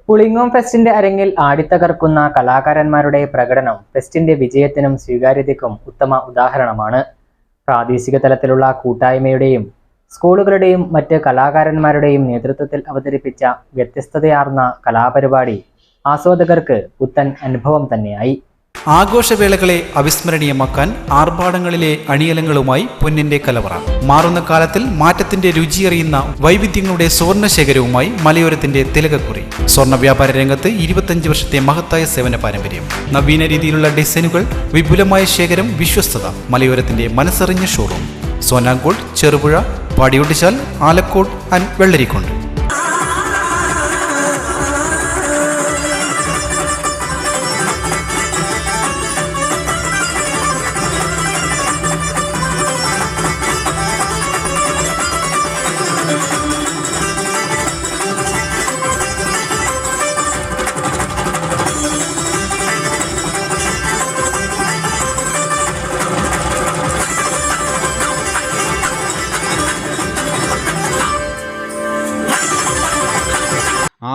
പുളിങ്ങോം ഫെസ്റ്റിന്റെ അരങ്ങിൽ ആടിത്തകർക്കുന്ന കലാകാരന്മാരുടെ പ്രകടനം ഫെസ്റ്റിന്റെ വിജയത്തിനും സ്വീകാര്യതയ്ക്കും ഉത്തമ ഉദാഹരണമാണ്. പ്രാദേശിക തലത്തിലുള്ള കൂട്ടായ്മയുടെയും സ്കൂളുകളുടെയും മറ്റ് കലാകാരന്മാരുടെയും നേതൃത്വത്തിൽ അവതരിപ്പിച്ച വ്യത്യസ്തതയാർന്ന കലാപരിപാടി ആസ്വാദകർക്ക് പുത്തൻ അനുഭവം തന്നെയായി. ആഘോഷവേളകളെ അവിസ്മരണീയമാക്കാൻ ആർഭാടങ്ങളിലെ അണിയലങ്ങളുമായി പൊന്നിന്റെ കലവറ. മാറുന്ന കാലത്തിൽ മാറ്റത്തിന്റെ രുചിയറിയുന്ന വൈവിധ്യങ്ങളുടെ സ്വർണ്ണശേഖരവുമായി മലയോരത്തിന്റെ തിലകക്കുറി. സ്വർണ്ണ വ്യാപാര രംഗത്ത് 25 വർഷത്തെ മഹത്തായ സേവന പാരമ്പര്യം. നവീന രീതിയിലുള്ള ഡിസൈനുകൾ, വിപുലമായ ശേഖരം, വിശ്വസ്തത. മലയോരത്തിന്റെ മനസ്സറിഞ്ഞ ഷോറൂം. സോനാങ്കോട്, ചെറുപുഴ, പാടിയൊട്ടിച്ചാൽ, ആലക്കോട് ആൻഡ് വെള്ളരിക്കുണ്ട്.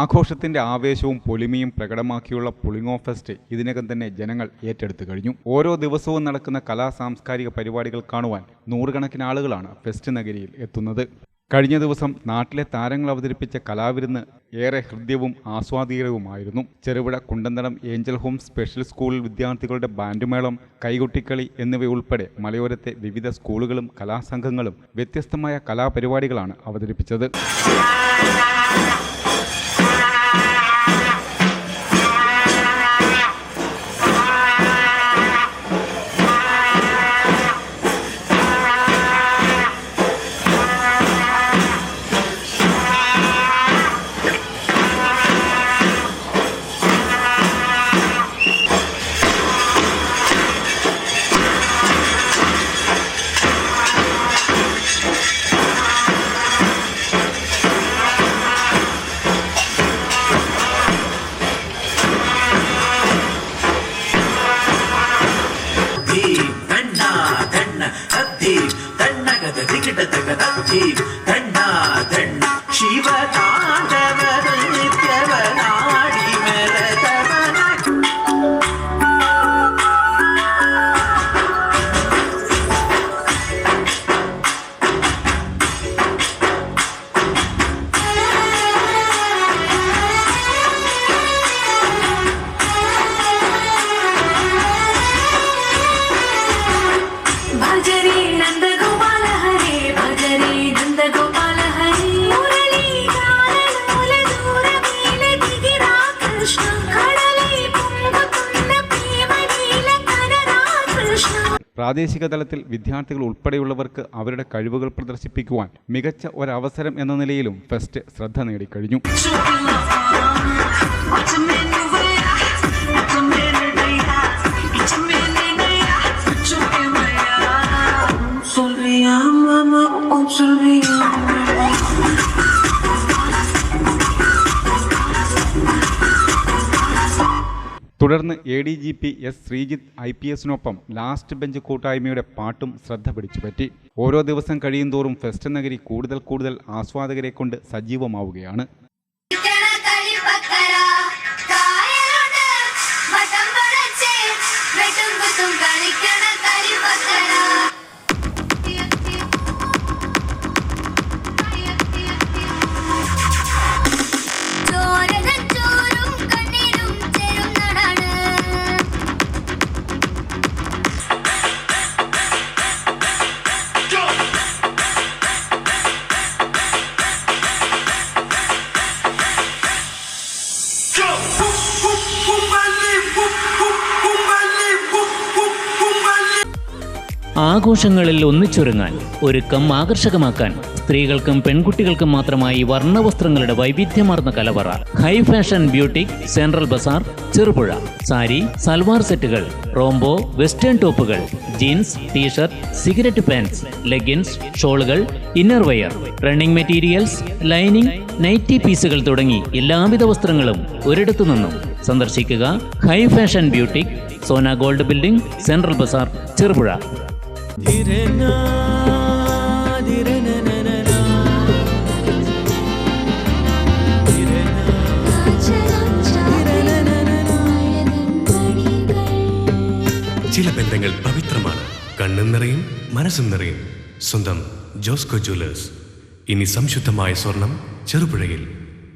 ആഘോഷത്തിന്റെ ആവേശവും പൊലിമയും പ്രകടമാക്കിയുള്ള പുളിങ്ങോം ഫെസ്റ്റ് ഇതിനകം തന്നെ ജനങ്ങൾ ഏറ്റെടുത്തു കഴിഞ്ഞു. ഓരോ ദിവസവും നടക്കുന്ന കലാ സാംസ്കാരിക പരിപാടികൾ കാണുവാൻ നൂറുകണക്കിന് ആളുകളാണ് ഫെസ്റ്റ് നഗരിയിൽ എത്തുന്നത്. കഴിഞ്ഞ ദിവസം നാട്ടിലെ താരങ്ങൾ അവതരിപ്പിച്ച കലാവിരുന്ന് ഏറെ ഹൃദ്യവും ആസ്വാദികരവുമായിരുന്നു. Cherupuzha Kundanthadam angel home special school വിദ്യാർത്ഥികളുടെ ബാൻഡുമേളം, കൈകൊട്ടിക്കളി എന്നിവയുൾപ്പെടെ മലയോരത്തെ വിവിധ സ്കൂളുകളും കലാസംഘങ്ങളും വ്യത്യസ്തമായ കലാപരിപാടികളാണ് അവതരിപ്പിച്ചത്. പ്രാദേശിക തലത്തിൽ വിദ്യാർത്ഥികൾ ഉൾപ്പെടെയുള്ളവർക്ക് അവരുടെ കഴിവുകൾ പ്രദർശിപ്പിക്കുവാൻ മികച്ച ഒരവസരം എന്ന നിലയിലും ഫെസ്റ്റ് ശ്രദ്ധ നേടിക്കഴിഞ്ഞു. തുടർന്ന് ADGP S. ശ്രീജിത്ത് IPS-നൊപ്പം ലാസ്റ്റ് ബെഞ്ച് കൂട്ടായ്മയുടെ പാട്ടും ശ്രദ്ധ പിടിച്ചുപറ്റി. ഓരോ ദിവസം കഴിയുന്തോറും ഫെസ്റ്റ് നഗരി കൂടുതൽ ആസ്വാദകരെ കൊണ്ട് സജീവമാവുകയാണ്. ആഘോഷങ്ങളിൽ ഒന്നിച്ചൊരുങ്ങാൻ, ഒരുക്കം ആകർഷകമാക്കാൻ സ്ത്രീകൾക്കും പെൺകുട്ടികൾക്കും മാത്രമായി വർണ്ണവസ്ത്രങ്ങളുടെ വൈവിധ്യമാർന്ന കലവറ. High fashion boutique central bazaar, Cherupuzha. Sari, salwar സെറ്റുകൾ, റോംബോ, വെസ്റ്റേൺ ടോപ്പുകൾ, jeans, T-shirt, cigarette pants, leggings, ഷോളുകൾ, inner wear, running materials, lining, nighty പീസുകൾ തുടങ്ങി എല്ലാവിധ വസ്ത്രങ്ങളും ഒരിടത്തു നിന്നും. സന്ദർശിക്കുക high fashion boutique, Sona gold building, central bazaar, Cherupuzha. ചില ബന്ധങ്ങൾ പവിത്രമാണ്. കണ്ണും നിറയും മനസ്സും നിറയും. സ്വന്തം ജോസ്കോ ജ്വല്ലേഴ്സ്. ഇനി സംശുദ്ധമായ സ്വർണം ചെറുപുഴയിൽ.